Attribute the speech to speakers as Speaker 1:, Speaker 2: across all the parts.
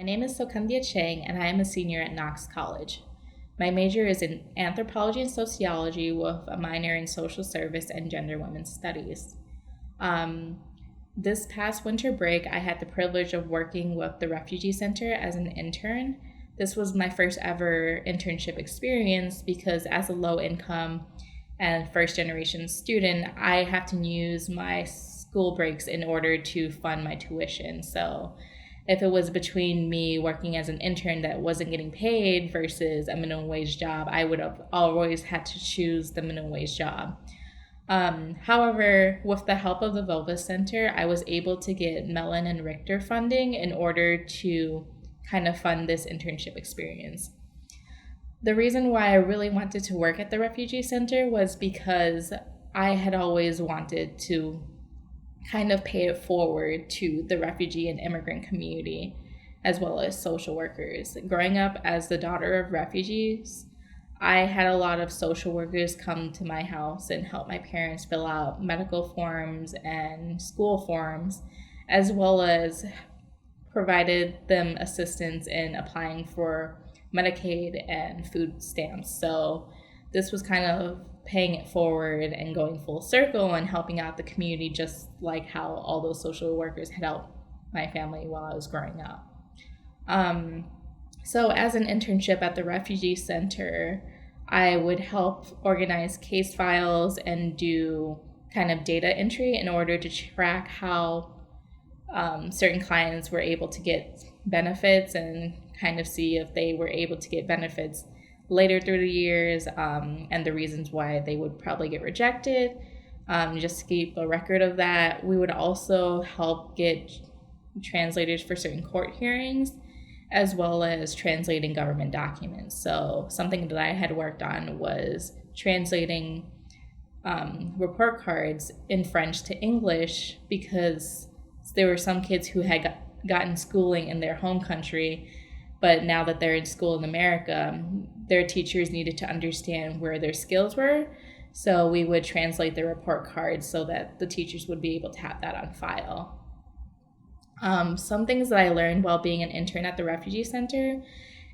Speaker 1: My name is Soko Cheng, and I am a senior at Knox College. My major is in anthropology and sociology with a minor in social service and gender women's studies. This past winter break, I had the privilege of working with the Refugee Center as an intern. This was my first ever internship experience because, as a low income and first generation student, I have to use my school breaks in order to fund my tuition. So if it was between me working as an intern that wasn't getting paid versus a minimum wage job, I would have always had to choose the minimum wage job. However, with the help of the Vovis Center, I was able to get Mellon and Richter funding in order to kind of fund this internship experience. The reason why I really wanted to work at the Refugee Center was because I had always wanted to kind of pay it forward to the refugee and immigrant community, as well as social workers. Growing up as the daughter of refugees, I had a lot of social workers come to my house and help my parents fill out medical forms and school forms, as well as provided them assistance in applying for Medicaid and food stamps. So this was kind of paying it forward and going full circle and helping out the community, just like how all those social workers had helped my family while I was growing up. So as an internship at the Refugee Center, I would help organize case files and do kind of data entry in order to track how certain clients were able to get benefits and kind of see if they were able to get benefits later through the years, and the reasons why they would probably get rejected, just to keep a record of that. We would also help get translators for certain court hearings, as well as translating government documents. So something that I had worked on was translating report cards in French to English, because there were some kids who had gotten schooling in their home country, but now that they're in school in America, their teachers needed to understand where their skills were. So we would translate the report cards so that the teachers would be able to have that on file. Some things that I learned while being an intern at the Refugee Center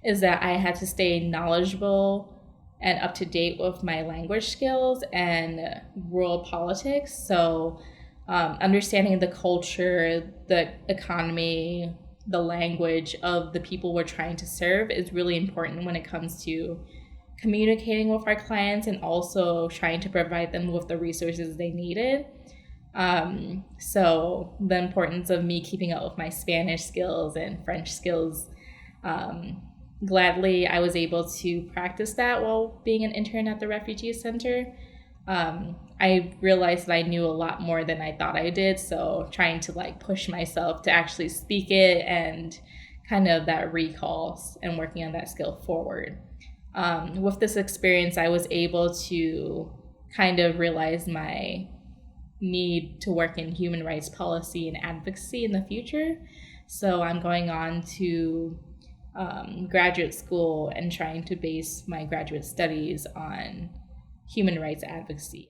Speaker 1: is that I had to stay knowledgeable and up to date with my language skills and world politics. So understanding the culture, the economy, the language of the people we're trying to serve is really important when it comes to communicating with our clients and also trying to provide them with the resources they needed. So the importance of me keeping up with my Spanish skills and French skills, gladly I was able to practice that while being an intern at the Refugee Center. I realized that I knew a lot more than I thought I did, so trying to push myself to actually speak it and kind of that recall and working on that skill forward. With this experience, I was able to kind of realize my need to work in human rights policy and advocacy in the future. So I'm going on to graduate school and trying to base my graduate studies on human rights advocacy.